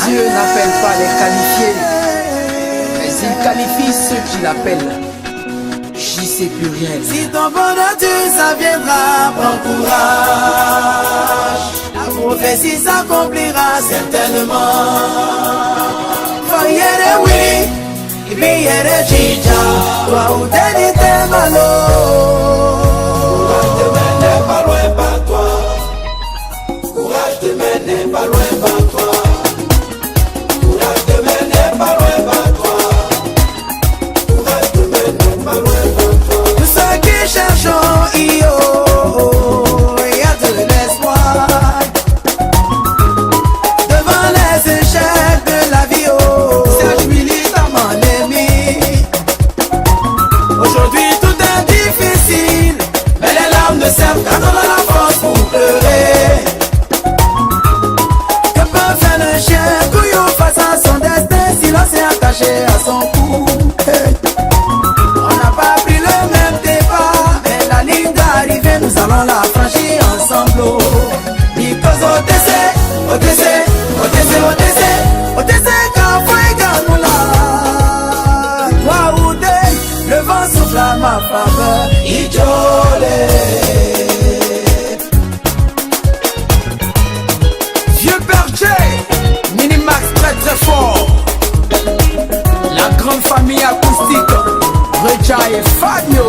Dieu n'appelle pas les qualifiés, mais il qualifie ceux qui l'appellent. J'y sais plus rien. Si ton bonheur ça viendra, prends courage. La prophétie s'accomplira certainement. Foyere oui, ibiere chicha, toi ou t'es malo. Courage de mener pas loin par toi. Courage de mener pas loin par toi. Courage de mener pas loin par toi. Courage de mener pas loin par toi. Tous ceux qui cherchent il y a de l'espoir. Devant les échecs de la vie, Serge militamment l'ennemi. Aujourd'hui tout est difficile, mais les larmes ne servent qu'à donner la force pour pleurer. Que peut faire le chien couillou face à son destin si l'on s'est attaché à son cou? Hey. On n'a pas pris le même départ, mais la ligne d'arrivée nous allons la franchir ensemble. Because OTC, OTC, OTC, OTC, OTC, Kafuega Moula. Waoude, le vent souffle à ma faveur, Ijole. Vieux berger, Minimax très très fort. La grande famille acoustique, Recha et Fabio.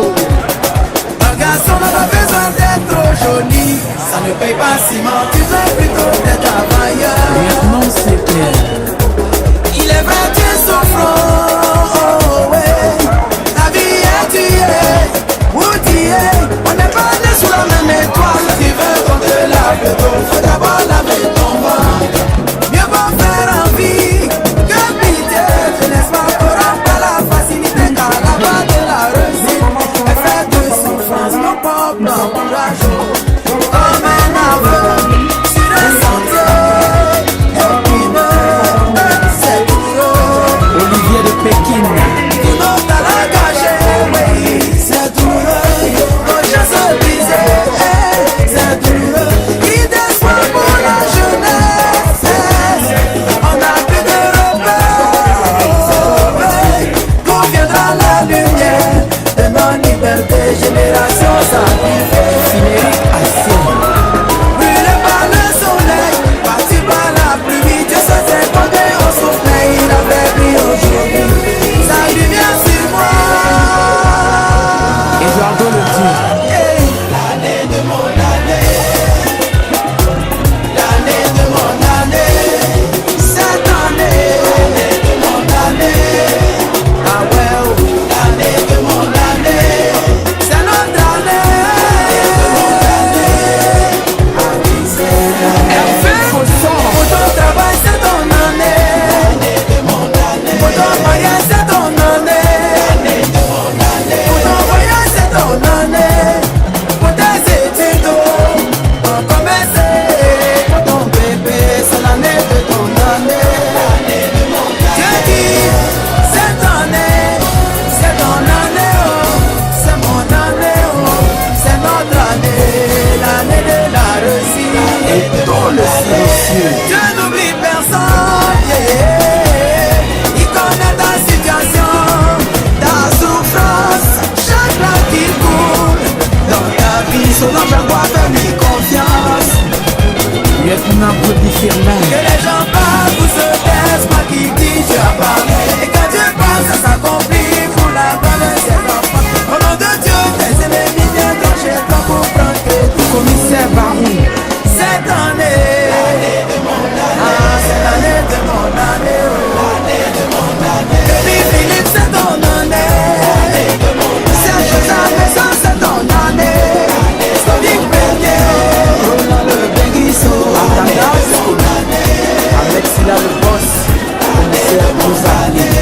Un garçon n'a pas besoin d'être trop joli, ça ne paye pas ciment, tu veux plutôt d'être travailleur. Lieutenant, c'est clair. Il est vrai, tu es souffrant, oh, ouais. Ta vie est tuée, où tu es. On n'est pas né sous la même étoile. Tu veux qu'on te lave le dos, faut d'abord laver ton ventre. Mieux vaut faire envie que pitié. Je laisse pas qu'on rend pas la facilité, car la voie de la réussite est faite de souffrance, non pas d'encourage. Comme un aveu sur un sentier épineux, c'est douloureux. Olivier de Pékin. Tout notre à la gâcher, oui, c'est douloureux. Nos gens se brisaient, c'est douloureux. Il d'espoir pour la jeunesse. On n'a plus de repères. Quand viendra la lumière de nos libertés, génération sacrifiée. Frédéric Assé. Brûlé par le soleil, battu par la pluie, Dieu se fait tomber au soufflet, il avait pris aujourd'hui sa lumière sur moi. Eduardo Le Dieu. Hey. L'année de mon année, l'année de mon année, cette année, l'année de mon année, ah ouais, oh. L'année de mon année, c'est notre année. Pour ton travail, c'est ton année. Pour ton mariage, c'est ton année. Pour ton voyage, c'est ton année. Pour tes études, pour commencer. Pour ton bébé, c'est l'année de ton année. Dieu dit, c'est ton année. C'est ton année, oh. C'est mon année, oh. C'est notre année. L'année de la réussite. Et dans le silencieux. Dieu n'oublie personne, yeah. Il connaît ta situation, ta souffrance, chaque larme qui coule dans ta vie. Son ange à quoi faire-lui confiance. Lieutenant Bobby Firmin. Que les gens parlent ou se taisent, moi qui dis Dieu a parlé. Et quand Dieu parle, ça s'accomplit pour la bonne de ses enfants. Au nom de Dieu, tes ennemis viendront chez toi pour prendre crédit. Commissaire Barou. Cette année, ah, c'est l'année de mon année, oh. Baby Philippe, c'est ton année. Serge Maison, c'est ton année. Sonic Bernier, Roland le Benguiso. Artagas. Alexis là le boss. Commissaire Rosalie.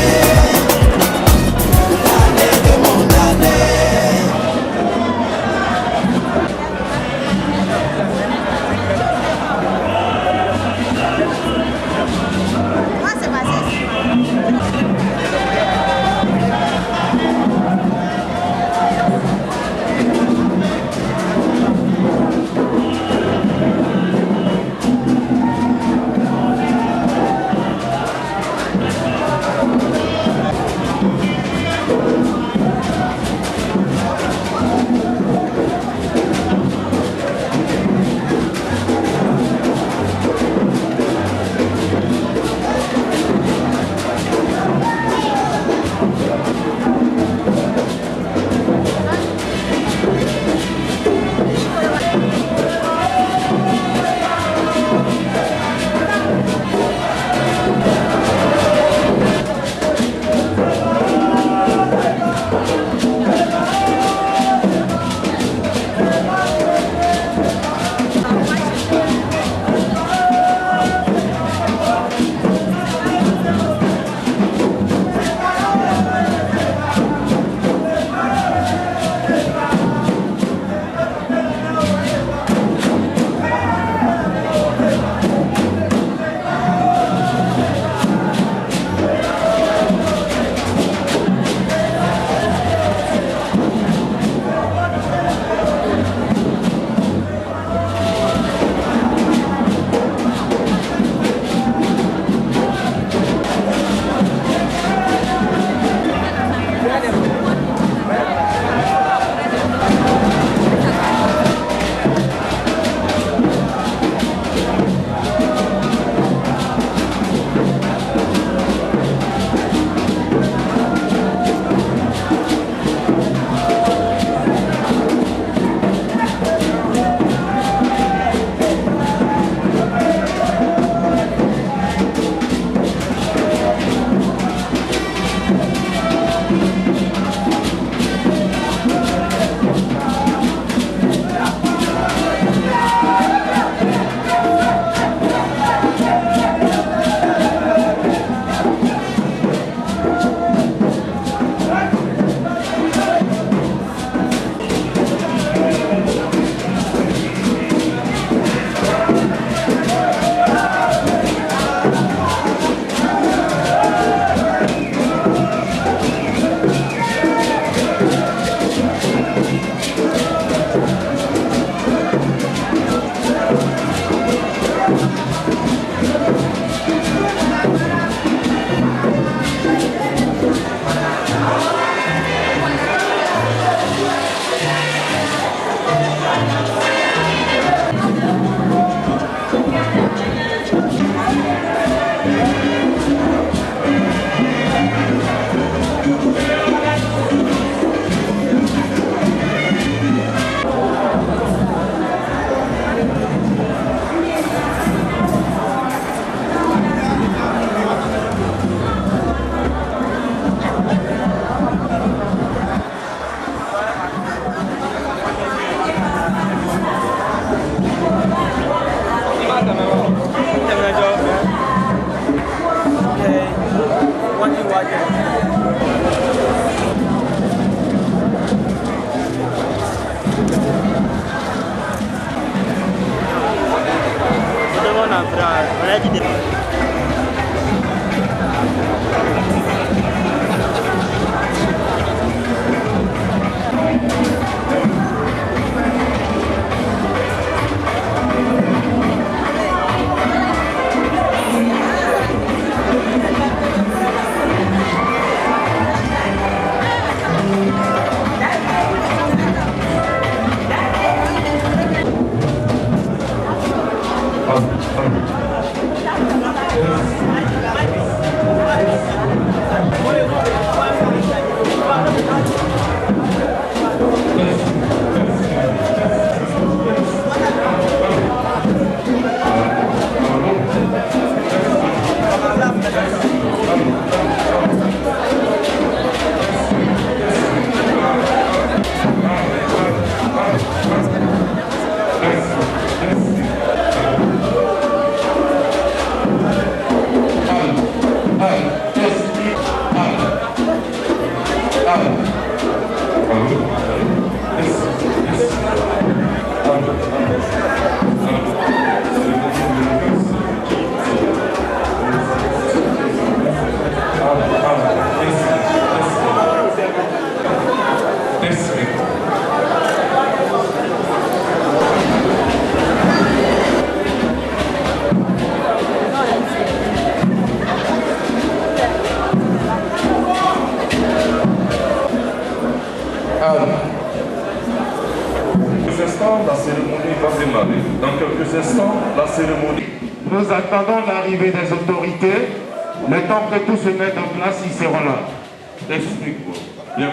La cérémonie va démarrer. Dans quelques instants, la cérémonie. Nous attendons l'arrivée des autorités. Le temps que tout se mette en place, ils seront là. Explique-moi. Bien.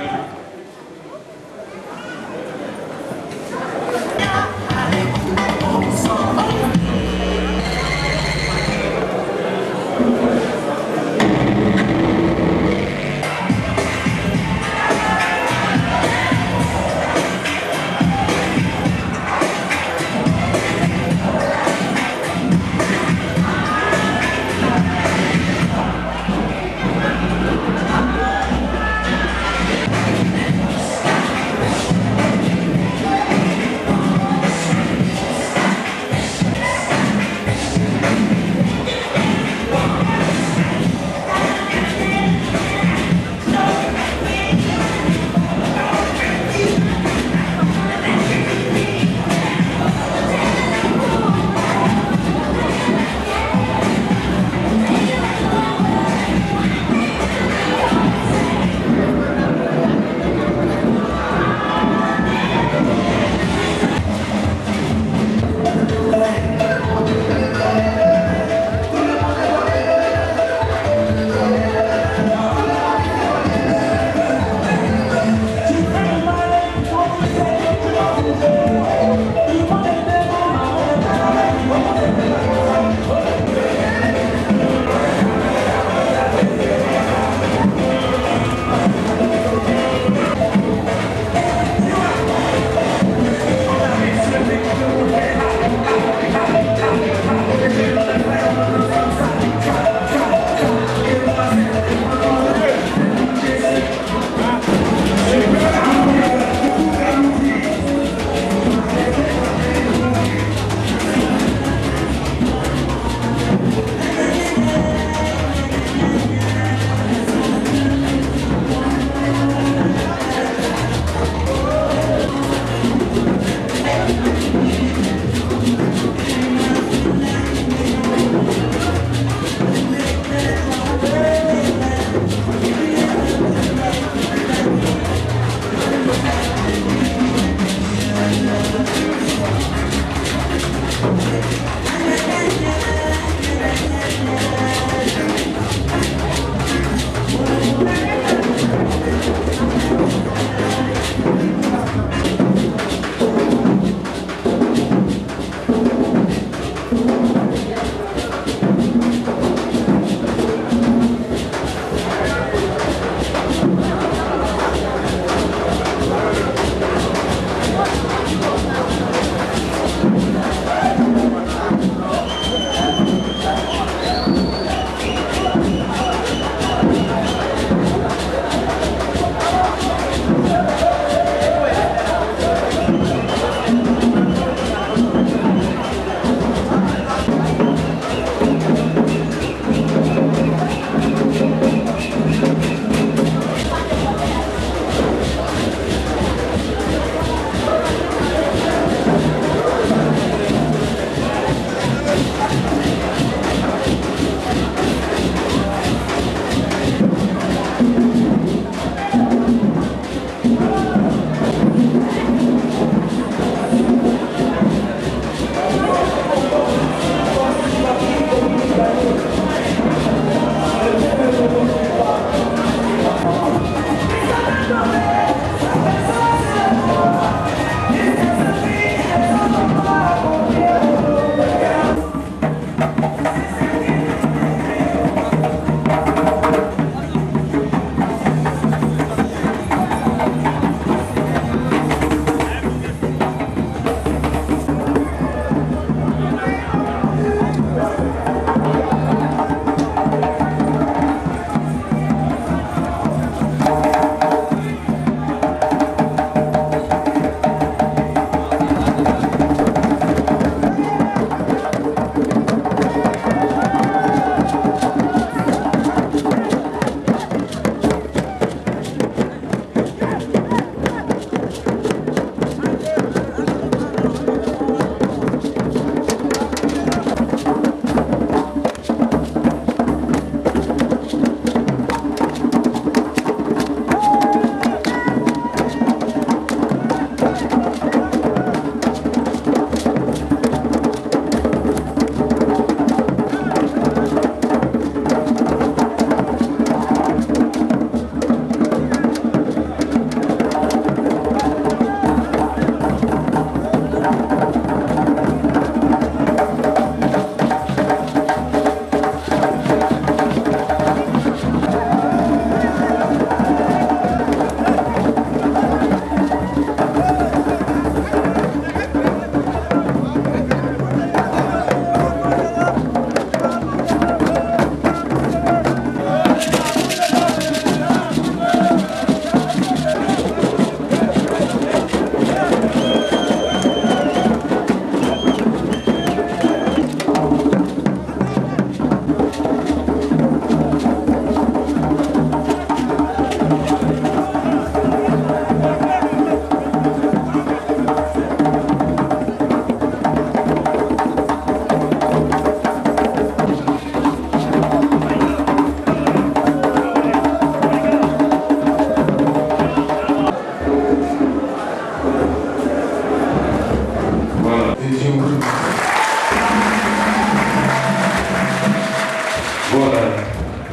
Voilà.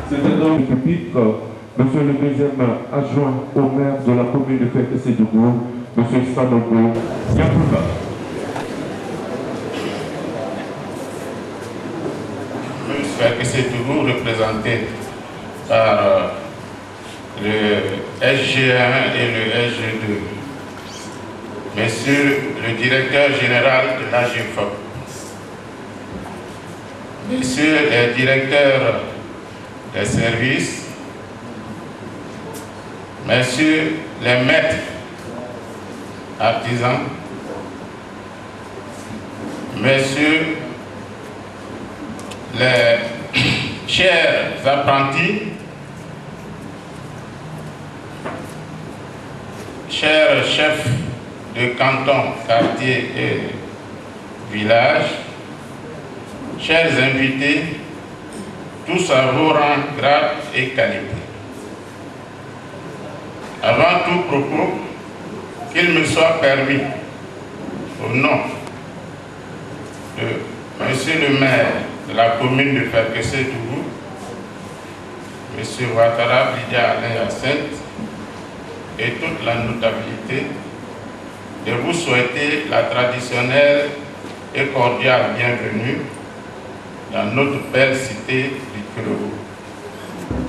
C'était dans le public, monsieur le deuxième adjoint au maire de la commune de Fekese-Dougou, monsieur Sanogo Yakouba. Fekese-Dougou, représenté par le SG1 et le SG2. Monsieur le directeur général de l'AGFOP, Messieurs les directeurs des services, Messieurs les maîtres artisans, Messieurs les chers apprentis, chers chefs de canton, quartier et village, chers invités, tous à vos rangs, grades et qualités. Avant tout propos, qu'il me soit permis, au nom de Monsieur le maire de la commune de Fekese-Dougou, Monsieur Ouattara Lydia Alain Hyacinthe, et toute la notabilité, de vous souhaiter la traditionnelle et cordiale bienvenue dans notre belle cité du Kédougou,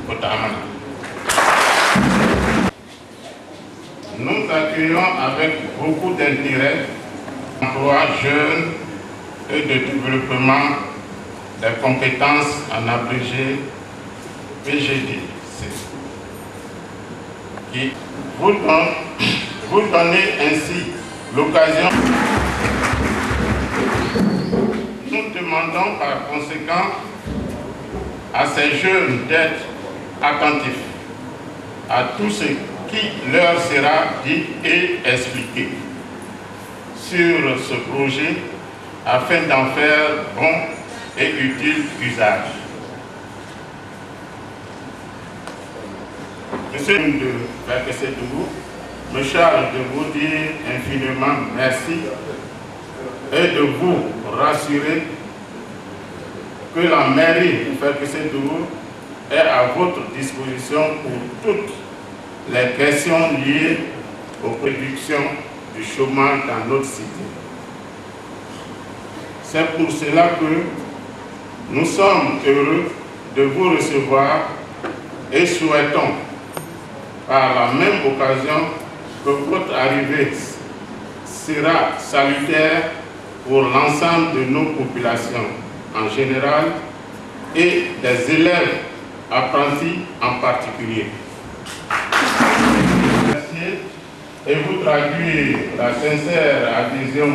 Otamana. Nous accueillons avec beaucoup d'intérêt l'emploi jeune et de développement des compétences en abrégé PGDC, qui vous donnez ainsi l'occasion. Nous demandons par conséquent à ces jeunes d'être attentifs à tout ce qui leur sera dit et expliqué sur ce projet afin d'en faire bon et utile usage. Monsieur de Fekese-Dougou me charge de vous dire infiniment merci et de vous rassurer que la mairie de Fekese-Dougou est à votre disposition pour toutes les questions liées aux réductions du chômage dans notre cité. C'est pour cela que nous sommes heureux de vous recevoir et souhaitons par la même occasion que votre arrivée sera salutaire pour l'ensemble de nos populations en général et des élèves apprentis en particulier. Merci et vous traduire la sincère adhésion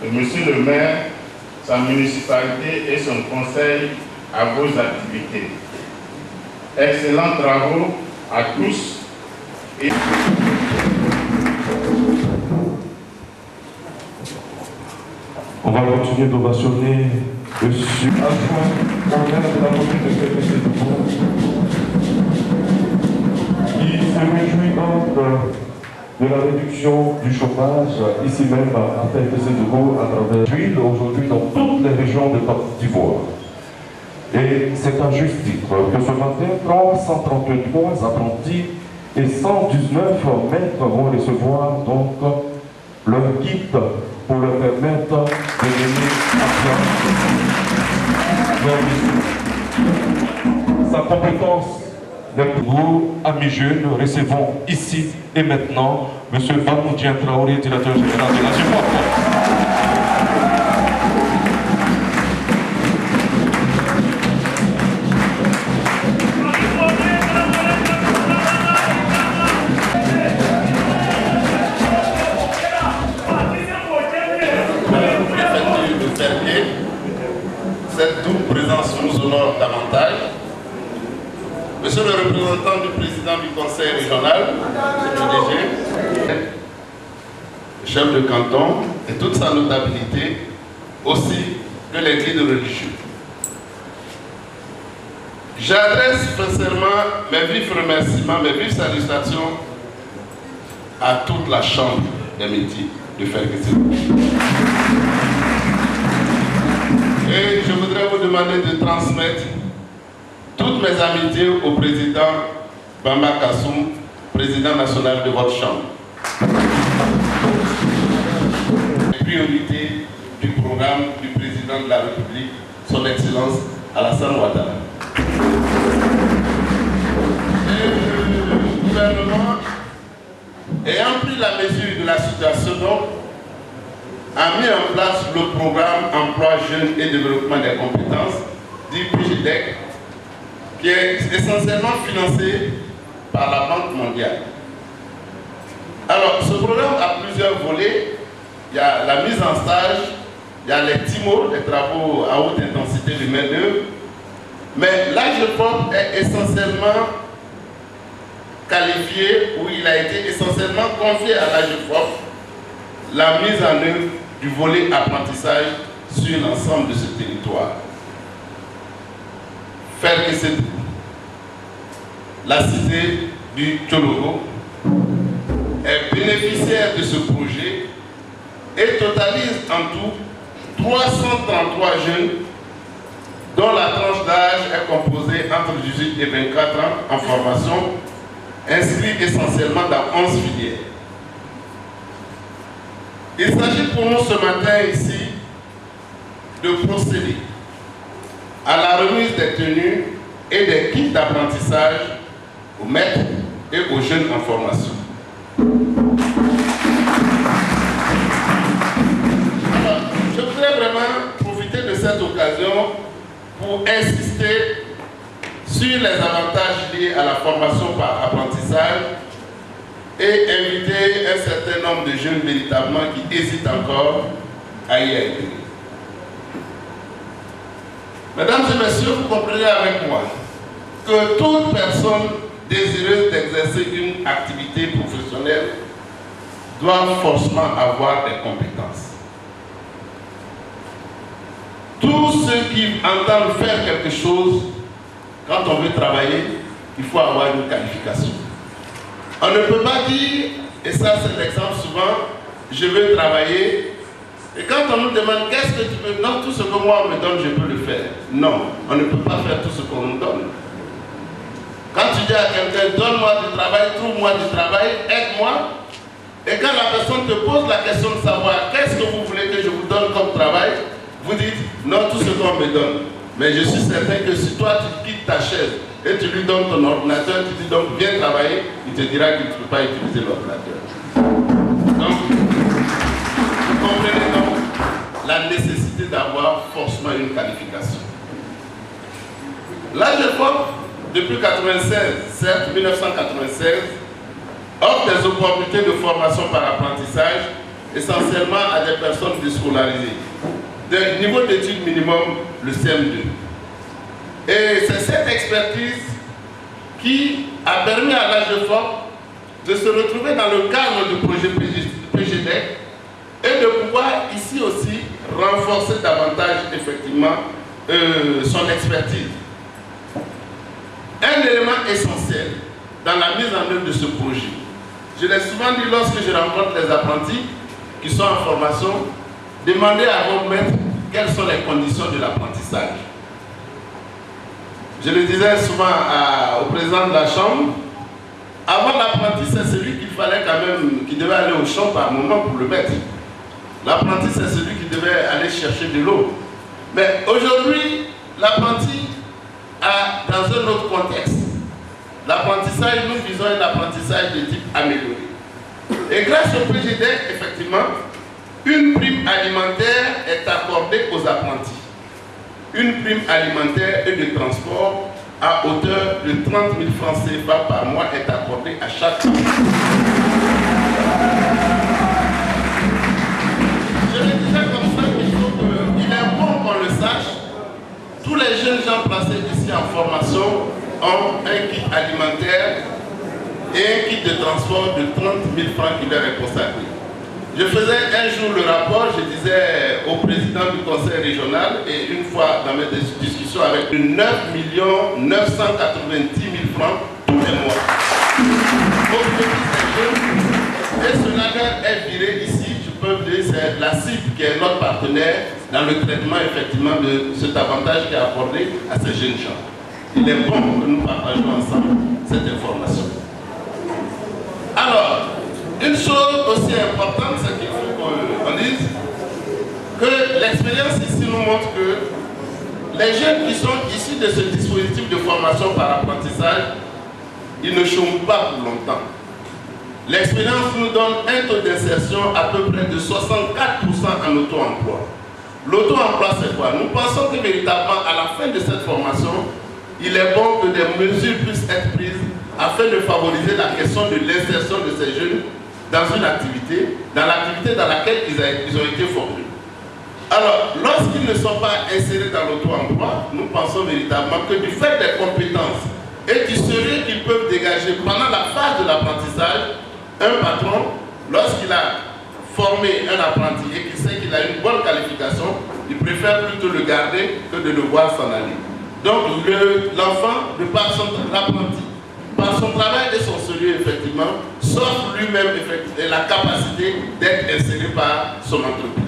de Monsieur le maire, sa municipalité et son conseil à vos activités. Excellents travaux à tous. Et on va continuer d'ovationner Monsieur adjoint au maire de la commune de Fekese-Dougou, qui se réjouit donc de la réduction du chômage ici même à Fekese-Dougou à travers l'huile aujourd'hui dans toutes les régions de Côte d'Ivoire. Et c'est à juste titre que ce matin, 333 apprentis et 119 maîtres vont recevoir donc leur kit pour leur permettre de mener à bien sa compétence. Nous, amis jeunes, recevons ici et maintenant M. Bamoudien Traoré, directeur général de la GFOP. Cette double présence nous honore davantage. Monsieur le représentant du président du conseil régional, monsieur le DG, le chef de canton et toute sa notabilité, aussi que les guides religieux. J'adresse sincèrement mes vifs remerciements, mes vives salutations à toute la chambre des métiers de Fekese-Dougou. Et je voudrais vous demander de transmettre toutes mes amitiés au président Bamba Kassoum, président national de votre chambre. Les priorités du programme du président de la République, son Excellence Alassane Ouattara. Le gouvernement, ayant pris la mesure de la situation, a mis en place le programme Emploi Jeunes et Développement des Compétences, dit PJDEC, qui est essentiellement financé par la Banque mondiale. Alors, ce programme a plusieurs volets. Il y a la mise en stage, il y a les TIMO, les travaux à haute intensité de main-d'œuvre. Mais l'AGEFOP est essentiellement qualifié, ou il a été essentiellement confié à l'AGEFOP, la mise en œuvre du volet apprentissage sur l'ensemble de ce territoire. Faire que c'est la cité du Tchologo est bénéficiaire de ce projet et totalise en tout 333 jeunes dont la tranche d'âge est composée entre 18 et 24 ans en formation, inscrits essentiellement dans 11 filières. Il s'agit pour nous ce matin ici de procéder à la remise des tenues et des kits d'apprentissage aux maîtres et aux jeunes en formation. Alors, je voudrais vraiment profiter de cette occasion pour insister sur les avantages liés à la formation par apprentissage et inviter un certain nombre de jeunes véritablement qui hésitent encore à y aller. Mesdames et messieurs, vous comprenez avec moi que toute personne désireuse d'exercer une activité professionnelle doit forcément avoir des compétences. Tous ceux qui entendent faire quelque chose, quand on veut travailler, il faut avoir une qualification. On ne peut pas dire, et ça c'est l'exemple souvent, je veux travailler, et quand on nous demande qu'est-ce que tu veux, non, tout ce que moi on me donne, je peux le faire. Non, on ne peut pas faire tout ce qu'on nous donne. Quand tu dis à quelqu'un, donne-moi du travail, trouve-moi du travail, aide-moi, et quand la personne te pose la question de savoir qu'est-ce que vous voulez que je vous donne comme travail, vous dites, non, tout ce qu'on me donne. Mais je suis certain que si toi tu quittes ta chaise et tu lui donnes ton ordinateur, tu dis donc viens travailler, il te dira qu'il ne peut pas utiliser l'ordinateur. Donc, vous comprenez donc la nécessité d'avoir forcément une qualification. L'AGEFOP, depuis 1996, certes 1996, offre des opportunités de formation par apprentissage essentiellement à des personnes déscolarisées, de niveau d'études minimum, le CM2. Et c'est cette expertise qui a permis à l'AGEFOP de se retrouver dans le cadre du projet PGDEC et de pouvoir ici aussi renforcer davantage effectivement son expertise. Un élément essentiel dans la mise en œuvre de ce projet, je l'ai souvent dit lorsque je rencontre les apprentis qui sont en formation, demandez à votre maître quelles sont les conditions de l'apprentissage. Je le disais souvent au président de la chambre, avant l'apprenti, c'est celui qu'il fallait quand même, qui devait aller au champ par moment pour le mettre. L'apprenti, c'est celui qui devait aller chercher de l'eau. Mais aujourd'hui, l'apprenti a dans un autre contexte. L'apprentissage, nous visons un apprentissage de type amélioré. Et grâce au PGDEC, effectivement, une prime alimentaire est accordée aux apprentis. Une prime alimentaire et de transport à hauteur de 30 000 francs CFA par mois est accordée à chaque apprenti. Je le disais comme ça qu'il est bon qu'on le sache. Tous les jeunes gens placés ici en formation ont un kit alimentaire et un kit de transport de 30 000 francs qui leur est consacré. Je faisais un jour le rapport, je disais au président du conseil régional et une fois dans mes discussions avec 9 990 000 francs tous les mois. Au bénéfice des jeunes, et cela est viré ici, je peux vous dire, c'est la cible qui est notre partenaire dans le traitement effectivement de cet avantage qui est accordé à ces jeunes gens. il est bon que nous partagions ensemble cette information. Alors, une chose aussi importante, c'est qu'il faut qu'on dise que l'expérience ici nous montre que les jeunes qui sont issus de ce dispositif de formation par apprentissage, ils ne chôment pas pour longtemps. L'expérience nous donne un taux d'insertion à peu près de 64% en auto-emploi. L'auto-emploi, c'est quoi? Nous pensons que véritablement, à la fin de cette formation, il est bon que des mesures puissent être prises afin de favoriser la question de l'insertion de ces jeunes dans une activité, dans l'activité dans laquelle ils ont été formés. Alors, lorsqu'ils ne sont pas insérés dans l'auto-emploi, nous pensons véritablement que du fait des compétences et du sérieux qu'ils peuvent dégager pendant la phase de l'apprentissage, un patron, lorsqu'il a formé un apprenti et qu'il sait qu'il a une bonne qualification, il préfère plutôt le garder que de le voir s'en aller. Donc l'enfant, l'apprenti, par son travail et son sérieux, effectivement, s'offre lui-même la capacité d'être inséré par son entreprise.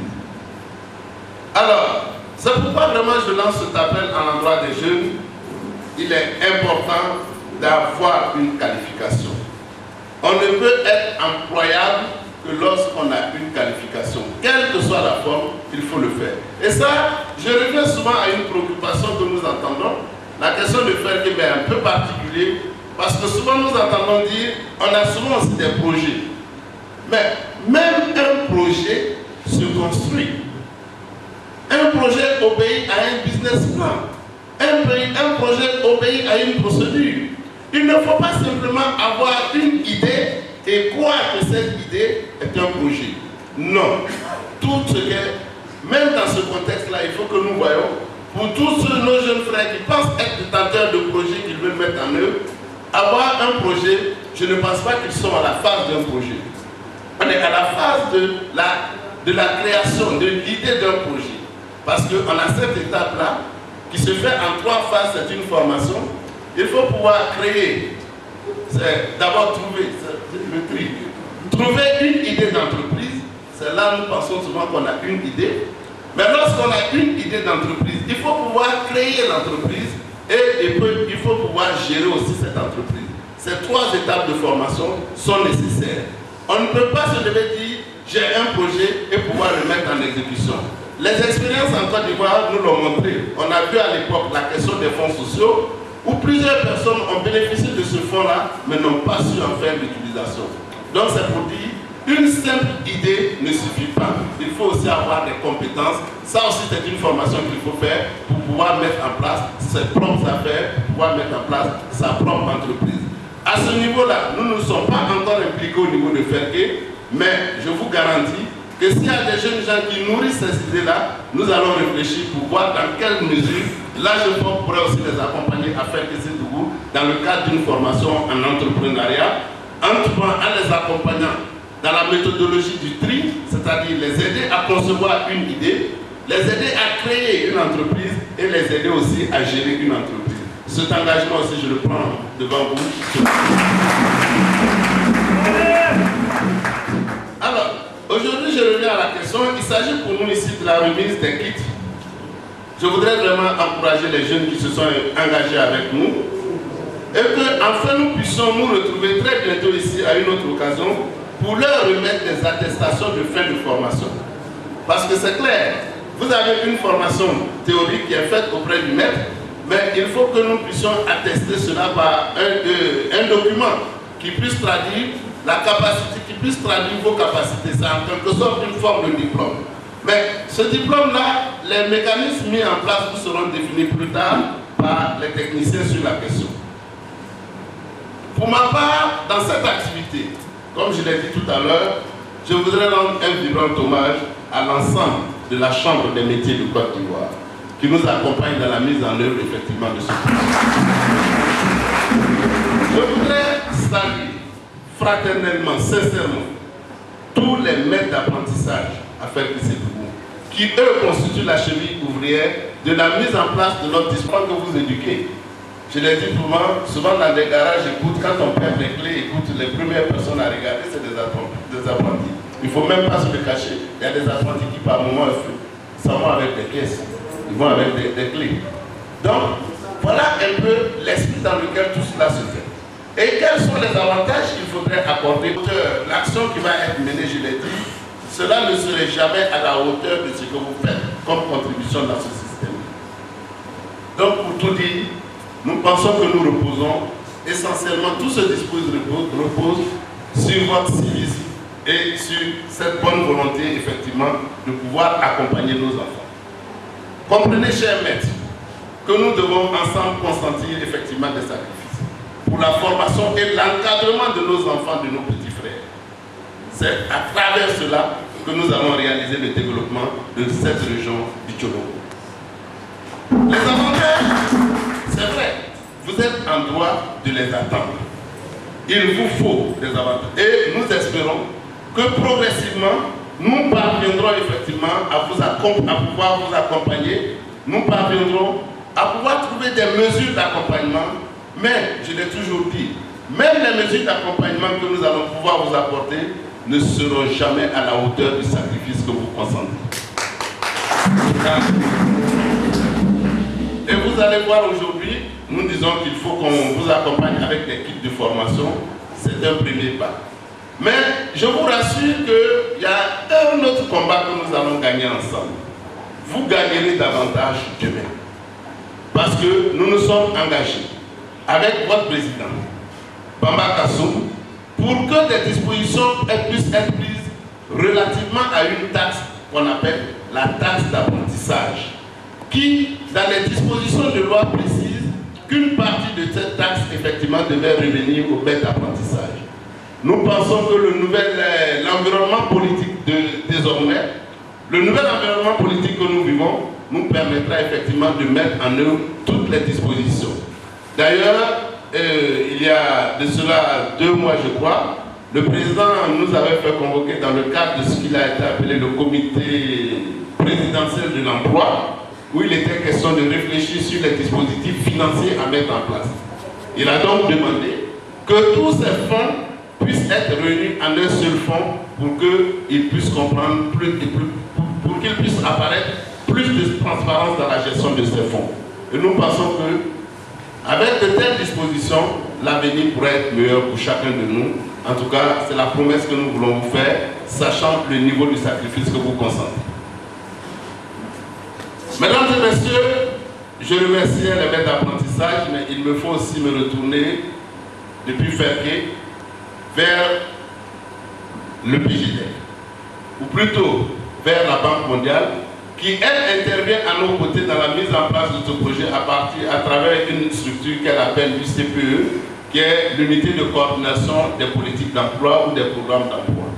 Alors, c'est pourquoi vraiment je lance cet appel à l'endroit des jeunes. Il est important d'avoir une qualification. On ne peut être employable que lorsqu'on a une qualification. Quelle que soit la forme, il faut le faire. Et ça, je reviens souvent à une préoccupation que nous entendons, la question de faire qui est un peu particulier, parce que souvent nous entendons dire, on a souvent aussi des projets. Mais même un projet se construit. Un projet obéit à un business plan. Un projet obéit à une procédure. Il ne faut pas simplement avoir une idée et croire que cette idée est un projet. Non. Tout ce qu'est, même dans ce contexte-là, il faut que nous voyons, pour tous nos jeunes frères qui pensent être détenteurs de projets qu'ils veulent mettre en œuvre, avoir un projet, je ne pense pas qu'ils sont à la phase d'un projet. On est à la phase de la création, de l'idée d'un projet. Parce qu'on a cette étape-là qui se fait en 3 phases, c'est une formation. Il faut pouvoir créer, c'est d'abord trouver le tri. Trouver une idée d'entreprise, c'est là nous pensons souvent qu'on a une idée. Mais lorsqu'on a une idée d'entreprise, il faut pouvoir créer l'entreprise et il faut pouvoir gérer aussi cette entreprise. Ces 3 étapes de formation sont nécessaires. On ne peut pas se lever dire j'ai un projet et pouvoir le mettre en exécution. Les expériences en Côte d'Ivoire nous l'ont montré. On a vu à l'époque la question des fonds sociaux où plusieurs personnes ont bénéficié de ce fonds-là mais n'ont pas su en faire l'utilisation. Donc c'est pour dire, une simple idée ne suffit pas. Il faut aussi avoir des compétences. Ça aussi c'est une formation qu'il faut faire pour pouvoir mettre en place ses propres affaires, pour pouvoir mettre en place sa propre entreprise. À ce niveau-là, nous ne sommes pas encore impliqués au niveau de Fergué, mais je vous garantis que s'il y a des jeunes gens qui nourrissent ces idées-là, nous allons réfléchir pour voir dans quelle mesure l'AGEFOP pourrait aussi les accompagner à faire Kézé-Dougou dans le cadre d'une formation en entrepreneuriat, en les accompagnant dans la méthodologie du tri, c'est-à-dire les aider à concevoir une idée, les aider à créer une entreprise et les aider aussi à gérer une entreprise. Cet engagement aussi, je le prends devant vous. Alors, aujourd'hui, je reviens à la question. Il s'agit pour nous ici de la remise des kits. Je voudrais vraiment encourager les jeunes qui se sont engagés avec nous et qu'enfin nous puissions nous retrouver très bientôt ici à une autre occasion pour leur remettre des attestations de fin de formation. Parce que c'est clair, vous avez une formation théorique qui est faite auprès du maître, mais il faut que nous puissions attester cela par un document qui puisse traduire la capacité, qui puisse traduire vos capacités. C'est en quelque sorte une forme de diplôme. Mais ce diplôme-là, les mécanismes mis en place vous seront définis plus tard par les techniciens sur la question. Pour ma part, dans cette activité, comme je l'ai dit tout à l'heure, je voudrais rendre un vibrant hommage à l'ensemble de la Chambre des métiers de Côte d'Ivoire, qui nous accompagne dans la mise en œuvre effectivement de ce projet. Je voudrais saluer fraternellement, sincèrement, tous les maîtres d'apprentissage à faire Kézé-Dougou, qui eux constituent la cheville ouvrière de la mise en place de notre discours que vous éduquez. Je l'ai dit souvent dans des garages, écoute, quand on perd les clés, écoute, les premières personnes à regarder, c'est des apprentis. Il ne faut même pas se le cacher. Il y a des apprentis qui par moment s'en vont avec des caisses. Ils vont avec des clés. Donc, voilà un un peu l'esprit dans lequel tout cela se fait. Et quels sont les avantages qu'il faudrait accorder? L'action qui va être menée, je l'ai dit, cela ne serait jamais à la hauteur de ce que vous faites comme contribution dans ce système. Donc, pour tout dire, nous pensons que nous reposons essentiellement, tout ce dispositif repose sur votre civisme et sur cette bonne volonté, effectivement, de pouvoir accompagner nos enfants. Comprenez, chers maîtres, que nous devons ensemble consentir effectivement des sacrifices pour la formation et l'encadrement de nos enfants, de nos petits frères. C'est à travers cela que nous allons réaliser le développement de cette région du Tcholo. Les avantages, c'est vrai, vous êtes en droit de les attendre. Il vous faut des avantages. Et nous espérons que progressivement, nous parviendrons effectivement à pouvoir vous accompagner. Nous parviendrons à pouvoir trouver des mesures d'accompagnement. Mais, je l'ai toujours dit, même les mesures d'accompagnement que nous allons pouvoir vous apporter ne seront jamais à la hauteur du sacrifice que vous consentez. Et vous allez voir aujourd'hui, nous disons qu'il faut qu'on vous accompagne avec des kits de formation. C'est un premier pas. Mais je vous rassure qu'il y a un autre combat que nous allons gagner ensemble. Vous gagnerez davantage demain. Parce que nous nous sommes engagés avec votre président, Bamba Kassoum, pour que des dispositions puissent être prises relativement à une taxe qu'on appelle la taxe d'apprentissage, qui, dans les dispositions de loi, précise qu'une partie de cette taxe, effectivement, devait revenir au maître d'apprentissage. Nous pensons que l'environnement politique désormais, le nouvel environnement politique que nous vivons, nous permettra effectivement de mettre en œuvre toutes les dispositions. D'ailleurs, il y a de cela 2 mois, je crois, le président nous avait fait convoquer dans le cadre de ce qu'il a été appelé le comité présidentiel de l'emploi, où il était question de réfléchir sur les dispositifs financiers à mettre en place. Il a donc demandé que tous ces fonds puissent être réunis en un seul fonds pour qu'ils puissent comprendre pour qu'il puisse apparaître plus de transparence dans la gestion de ces fonds. Et nous pensons que, avec de telles dispositions, l'avenir pourrait être meilleur pour chacun de nous. En tout cas, c'est la promesse que nous voulons vous faire, sachant le niveau du sacrifice que vous consentez. Mesdames et messieurs, je remercie les maîtres d'apprentissage, mais il me faut aussi me retourner depuis Ferké vers le PJD, ou plutôt vers la Banque mondiale, qui elle intervient à nos côtés dans la mise en place de ce projet à travers une structure qu'elle appelle l'UCPE, qui est l'unité de coordination des politiques d'emploi ou des programmes d'emploi.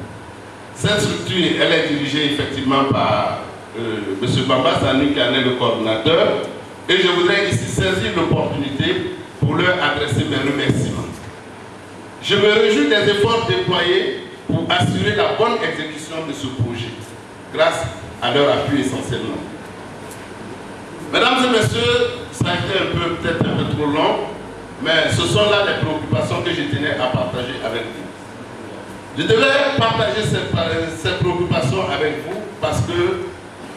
Cette structure, elle est dirigée effectivement par M. Bamba Sanu, qui en est le coordinateur, et je voudrais ici saisir l'opportunité pour leur adresser mes remerciements. Je me réjouis des efforts déployés pour assurer la bonne exécution de ce projet, grâce à leur appui essentiellement. Mesdames et messieurs, ça a été peut-être un peu trop long, mais ce sont là les préoccupations que je tenais à partager avec vous. Je devais partager cette préoccupation avec vous parce que,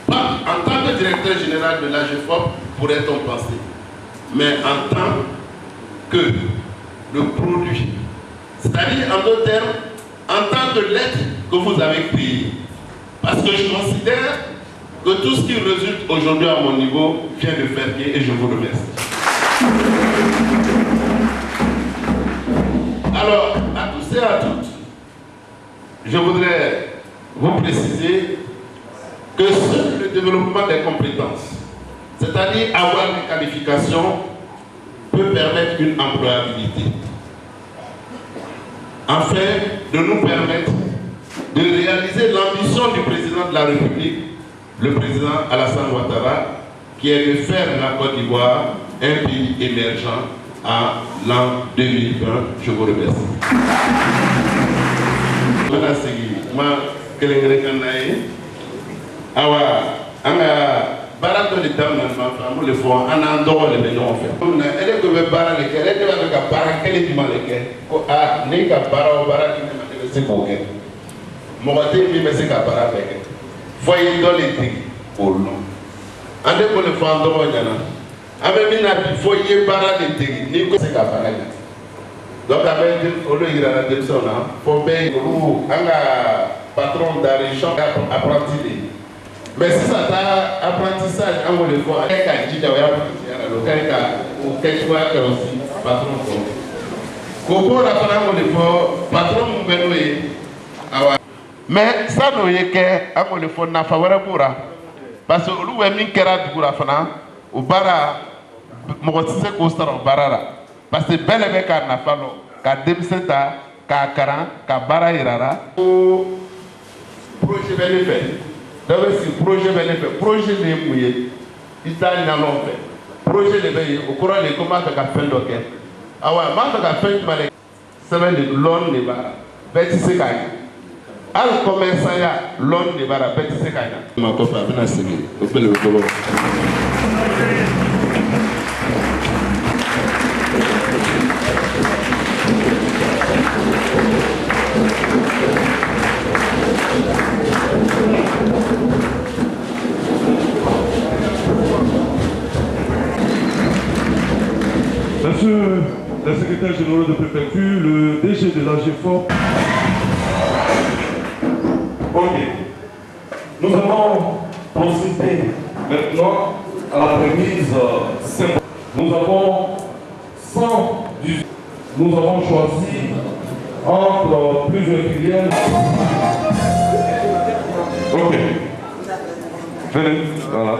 en tant que directeur général de l'AGEFOP, pourrait-on penser, mais en tant que le produit, c'est-à-dire en d'autres termes, en tant que l'être que vous avez créé. Parce que je considère que tout ce qui résulte aujourd'hui à mon niveau vient de Ferké et je vous remercie. Alors, à tous et à toutes, je voudrais vous préciser que seul le développement des compétences, c'est-à-dire avoir des qualifications, peut permettre une employabilité. Afin de nous permettre de réaliser l'ambition du président de la République, le président Alassane Ouattara, qui est de faire de la Côte d'Ivoire un pays émergent à l'an 2020. Je vous remercie. Barato le dam na femme le fond an ando le be ñoo fe na ele ko be bara le kele de ba ka para kele di male ke ko a ne ka bara o bara ni ma de se ko ke mo ba te mi be se ka bara le ke fo yi do le ti ko no ande ko le fond do ñana Avec une foyer para de technique, c'est qu'à parler. Donc, avec le Iran de Sona, pour payer un patron d'argent apprenti. Mais si ça t'a apprentissage, on va le voir. Quelqu'un dit ou quelque chose aussi, patron. Comment la femme on le voit, patron Benoît. Mais ça nous est que, on le voit, n'a pas de parce que nous avons mis Kérat pour la fana, au bara, mon sise constant au bara. Parce que bel et bien qu'à n'a pas qu'à Demseta, qu'à Karan, qu'à bara irara. Projet bel et fait. D'abord, si projet bel et fait, projet de mouillé, il t'a n'a l'on fait. Projet de veille, au courant de comment tu as fait d'oké. Ah ouais, moi tu as fait de malé. C'est vrai de l'on ne bara. Bêtis c'est quand al commerçant ya l'on ne bara bêtis c'est quand ma copain a bien segué. Au père le colo. Monsieur le secrétaire général de préfecture, le DG de l'AGFOP. Ok. Nous allons procéder maintenant à la remise symbolique. Nous avons 118. Nous avons choisi entre plusieurs filières. Ok. Venez. Voilà.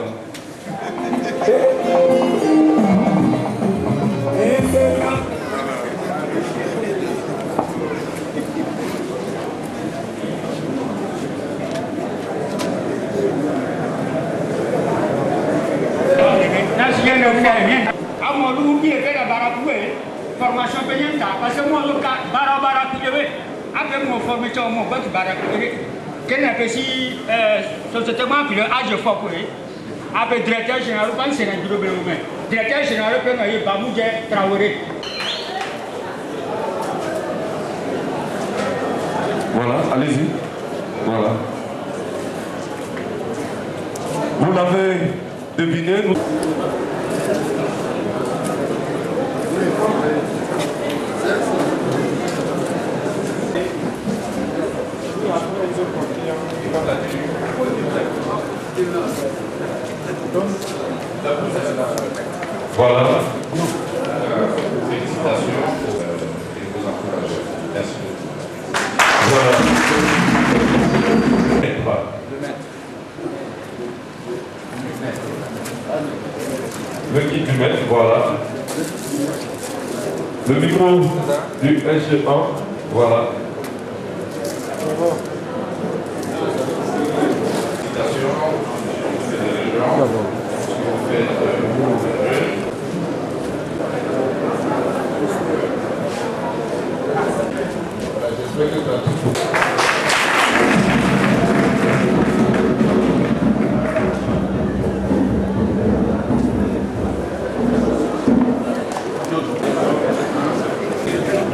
Formation payante parce que moi le cas bara coulevé après mon formation mon compte bara coulevé quel est que si société moi puis le âge fort pour après directeur général pas c'est un bureau mais directeur général peut me Bamoudje Traoré. Voilà, allez-y. Voilà. Vous l'avez deviné. Voilà. Félicitations et vous encouragez. Merci. Voilà. Le guide du maître, voilà. Le micro du SG1, voilà.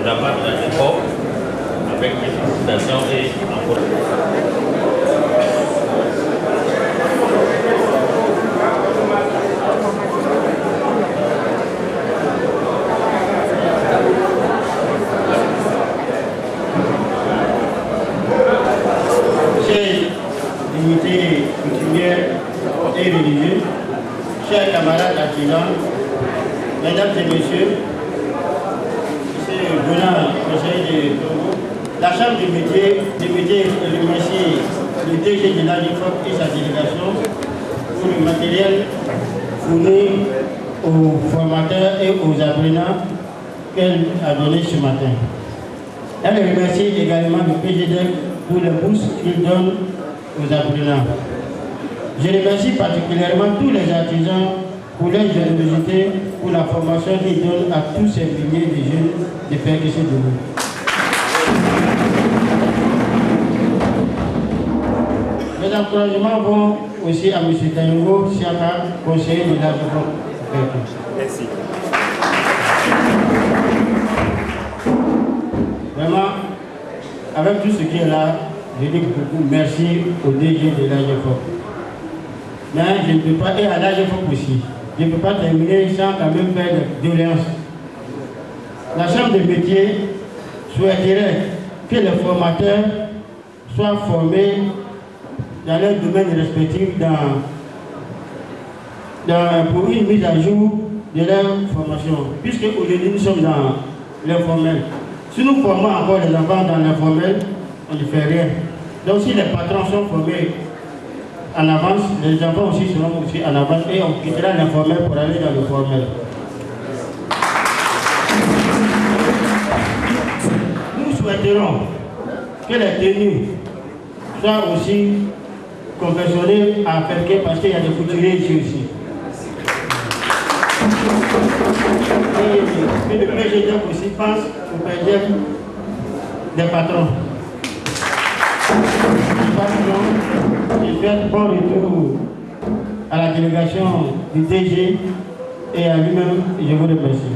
La part de l'effort avec mes félicitations et dignité coutumière et religieuse, chers camarades artisans, mesdames et messieurs, monsieur Bonan, conseiller de Congo, la Chambre des métiers remercie le DG de l'AGFOP et sa délégation pour le matériel fourni aux formateurs et aux apprenants qu'elle a donné ce matin. Elle remercie également le PGDEC pour les bourses qu'il donne aux apprenants. Je remercie particulièrement tous les artisans pour leur générosité, pour la formation qu'ils donnent à tous ces milliers de jeunes de percussions de nous. Les encouragements vont aussi à M. Tango Siaka, conseiller de l'AGFOP. Merci. Vraiment, avec tout ce qui est là, je dis beaucoup merci au DG de l'AGFOP. Mais je ne peux pas, et à l'AGFOP aussi. je ne peux pas terminer sans quand même faire de doléances. La Chambre des métiers souhaiterait que les formateurs soient formés dans leur domaine respectif pour une mise à jour de leur formation, puisque aujourd'hui nous sommes dans l'informel. Si nous formons encore les enfants dans l'informel, on ne fait rien. Donc si les patrons sont formés en avance, les enfants aussi seront aussi en avance et on quittera l'informel pour aller dans le formel. Nous souhaiterons que les tenues soient aussi confectionnées à Ferquet parce qu'il y a des couturiers ici aussi. Et le PGDF aussi pense au PGDF des patrons. Je souhaite bon retour à la délégation du DG et à lui-même, je vous remercie.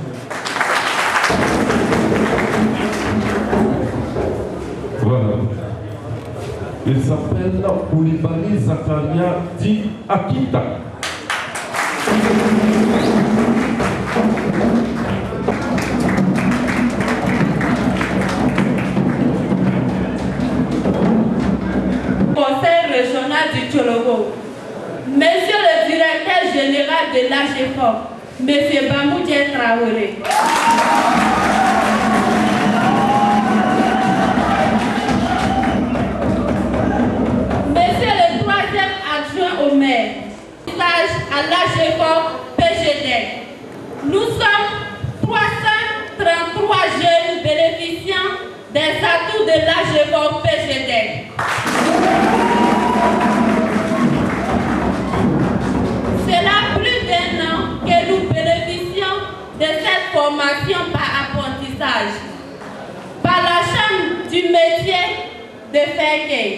Voilà. Il s'appelle Koulibaly Zakaria Di Akita. Conseil régional du Tchologo, Monsieur le directeur général de l'AGFOP, Monsieur Bamoudien Traoré. Monsieur le troisième adjoint au maire, à l'AGFOP PGD. Nous sommes 333 jeunes bénéficiant des atouts de l'AGFOP PGD. C'est là plus d'un an que nous bénéficions de cette formation par apprentissage par la Chambre du métier de Ferquet.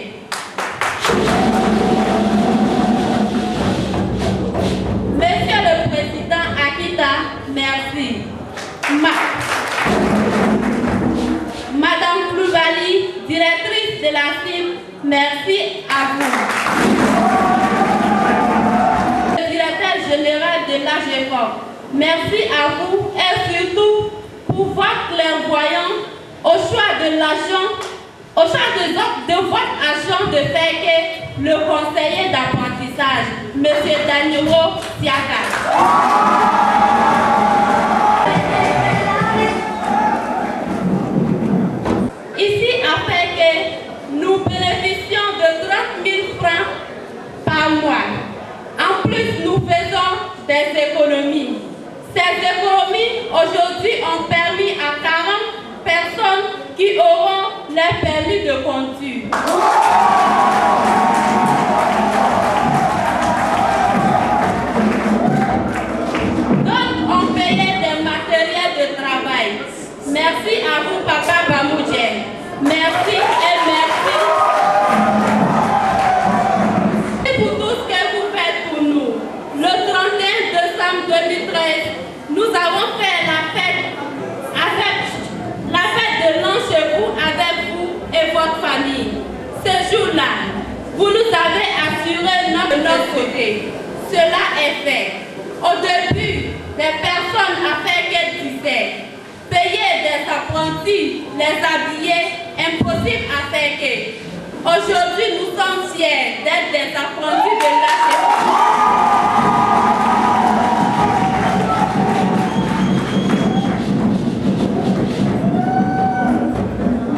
Monsieur le Président Akita, merci. Madame Koulibaly, directrice de la CIM, merci à vous. Le directeur général de l'AGFOP, merci à vous et surtout pour votre clairvoyance au choix de l'agent, au choix de votre agent de Ferquet, le conseiller d'apprentissage, M. Danilo Siaka. Ici à Ferquet, nous bénéficions de 30 000 francs par mois. En plus, nous faisons des économies. Ces économies aujourd'hui ont permis à 40 personnes qui auront leur permis de conduire. D'autres ont payé des matériels de travail. Merci à vous, Papa Bamoudien. Merci et merci. Et pour tout ce que vous faites pour nous. Le 31 décembre 2013, nous avons fait la fête de l'an chez vous avec vous et votre famille. Ce jour-là, vous nous avez assuré de notre côté. Cela est fait. Au début, les personnes à Ferquet disaient payer des apprentis, les habiller, impossible à Ferquet. Aujourd'hui, nous sommes fiers d'être des apprentis de l'AGFOP.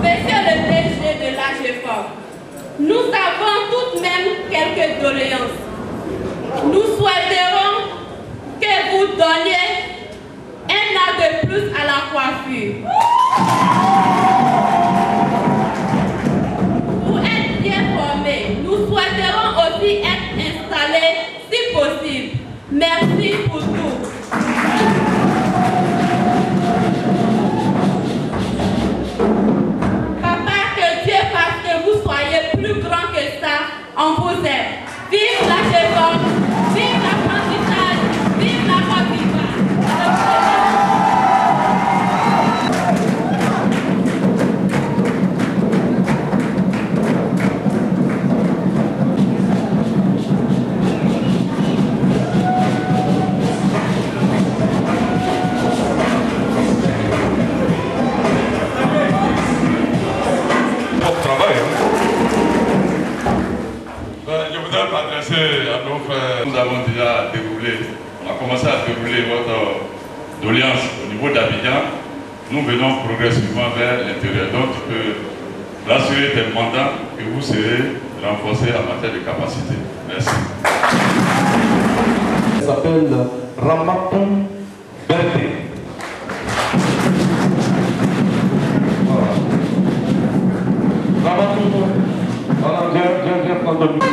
Monsieur le DG de l'AGFOP, nous avons tout de même quelques doléances. Nous souhaiterons que vous donniez un an de plus à la coiffure. Pour être bien formés, nous souhaiterons aussi être installés si possible. Merci pour tout. Papa, que Dieu fasse que vous soyez plus grand que ça. On vous aime. Vive l'AGFOP, vive l'apprentissage, vive la Côte d'Ivoire. dérouler votre doléance au niveau d'Abidjan, nous venons progressivement vers l'intérieur. Donc tu peux rassurer tes mandats que vous serez renforcés en matière de capacité. Merci. Elle s'appelle Ramatou Berté. Voilà. Ramatou, voilà, viens prendre le micro.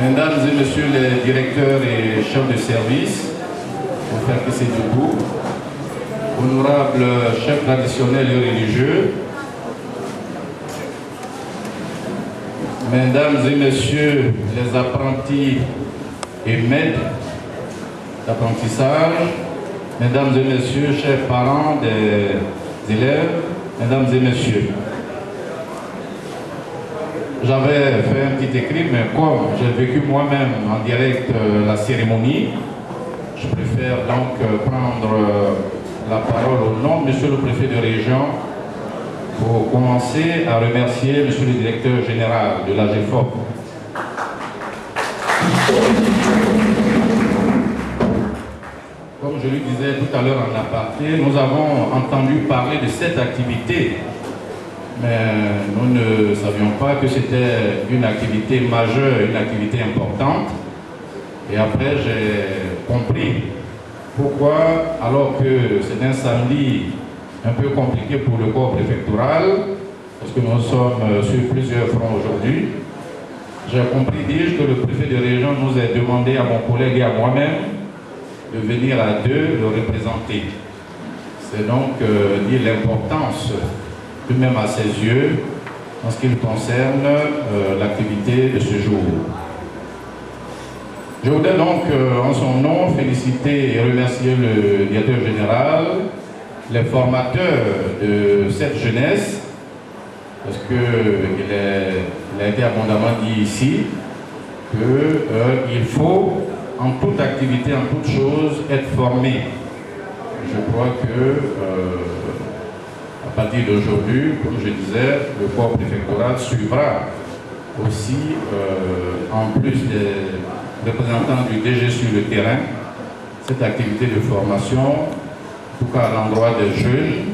Mesdames et messieurs les directeurs et chefs de service, pour faire que c'est debout, honorables chefs traditionnels et religieux, mesdames et messieurs les apprentis et maîtres d'apprentissage, mesdames et messieurs, chers parents des élèves, mesdames et messieurs. J'avais fait un petit écrit, mais comme j'ai vécu moi-même en direct la cérémonie, je préfère donc prendre la parole au nom de Monsieur le Préfet de région pour commencer à remercier Monsieur le Directeur général de l'AGEFOP. Comme je lui disais tout à l'heure en aparté, nous avons entendu parler de cette activité, mais nous ne savions pas que c'était une activité majeure, une activité importante. Et après, j'ai compris pourquoi, alors que c'est un samedi un peu compliqué pour le corps préfectoral, parce que nous sommes sur plusieurs fronts aujourd'hui, j'ai compris, dis-je, que le préfet de région nous a demandé à mon collègue et à moi-même de venir à deux le représenter. C'est donc dire l'importance, tout de même à ses yeux, en ce qui concerne l'activité de ce jour. Je voudrais donc, en son nom, féliciter et remercier le directeur général, les formateurs de cette jeunesse, parce qu'il a été abondamment dit ici qu'il faut, en toute activité, en toute chose, être formé. Je crois que à partir d'aujourd'hui, comme je disais, le corps préfectoral suivra aussi, en plus des représentants du DG sur le terrain, cette activité de formation, en tout cas à l'endroit des jeunes.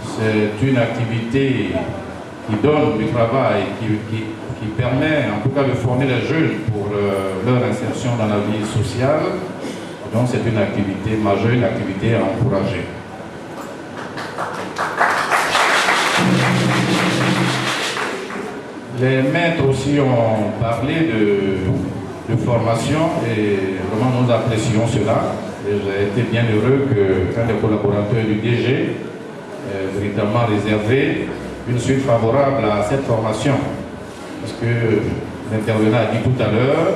C'est une activité qui donne du travail, qui permet en tout cas de former les jeunes pour leur insertion dans la vie sociale. En Donc c'est une activité majeure, une activité à encourager. Les maîtres aussi ont parlé de formation et vraiment nous apprécions cela. Et j'ai été bien heureux qu'un des collaborateurs du DG ait véritablement réservé une suite favorable à cette formation. Parce que l'intervenant a dit tout à l'heure,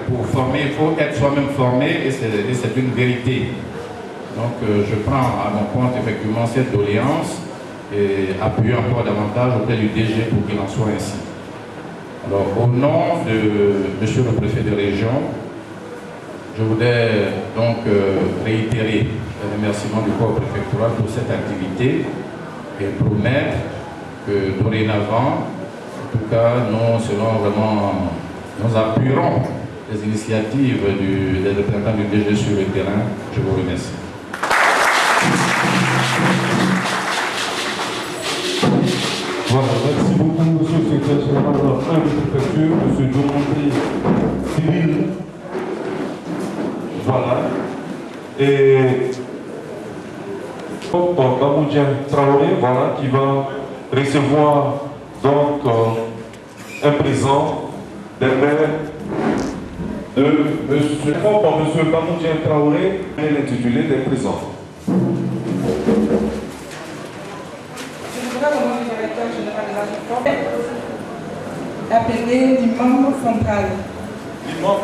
pour former, il faut être soi-même formé et c'est une vérité. Donc je prends à mon compte effectivement cette doléance et appuyer encore davantage auprès du DG pour qu'il en soit ainsi. Alors au nom de Monsieur le Préfet de région, je voudrais donc réitérer le remerciement du corps préfectoral pour cette activité et promettre que dorénavant, en tout cas, nous appuierons les initiatives des représentants du DG sur le terrain. Je vous remercie. Voilà, merci beaucoup, monsieur le secrétaire général de la préfecture, monsieur Diomandé Cyril. Voilà. Et Bamoudien Traoré, voilà, qui va recevoir donc un présent des mains de monsieur Bamoudien Traoré et l'intitulé des présents. Au nom du directeur général de la réforme, appelé l'imam central. L'imam.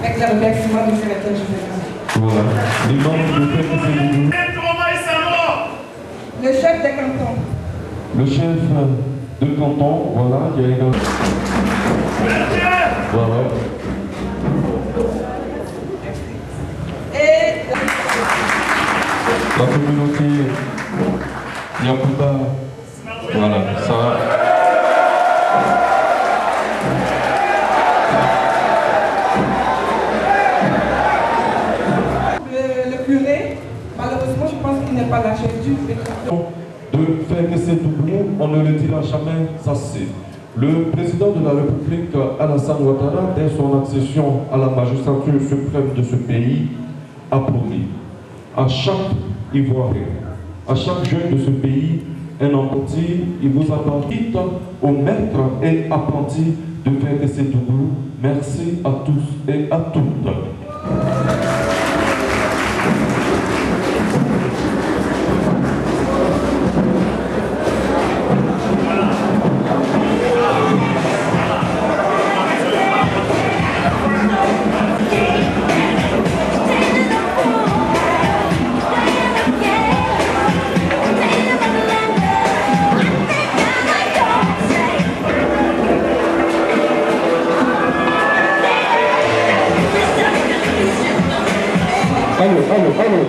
Avec le remerciement du directeur général. Voilà. L'imam de PPCD. Le chef de canton. Le chef de canton, voilà, il y a une... Voilà. Et la communauté Yakuba, voilà, ça. Le curé, malheureusement, je pense qu'il n'est pas là. J'ai dû de faire que ces doublons, on ne le dira jamais assez. Le président de la République, Alassane Ouattara, dès son accession à la magistrature suprême de ce pays, a promis à chaque Ivoirien, à chaque jeune de ce pays, un apprenti, il vous appartient aux maîtres et apprentis de faire de ces doublons. Merci à tous et à toutes.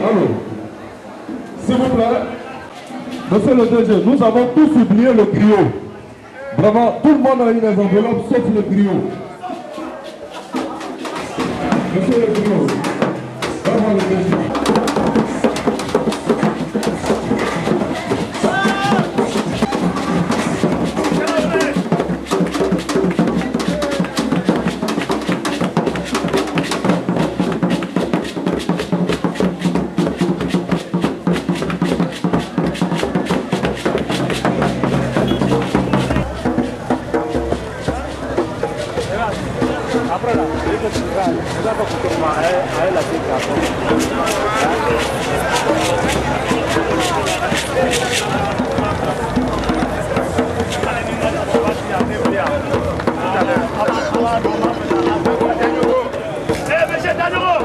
Allô. S'il vous plaît, monsieur le DG, nous avons tous oublié le griot. Vraiment, tout le monde a eu les enveloppes sauf le griot. Monsieur le griot, vraiment le DG. Monsieur Danuro!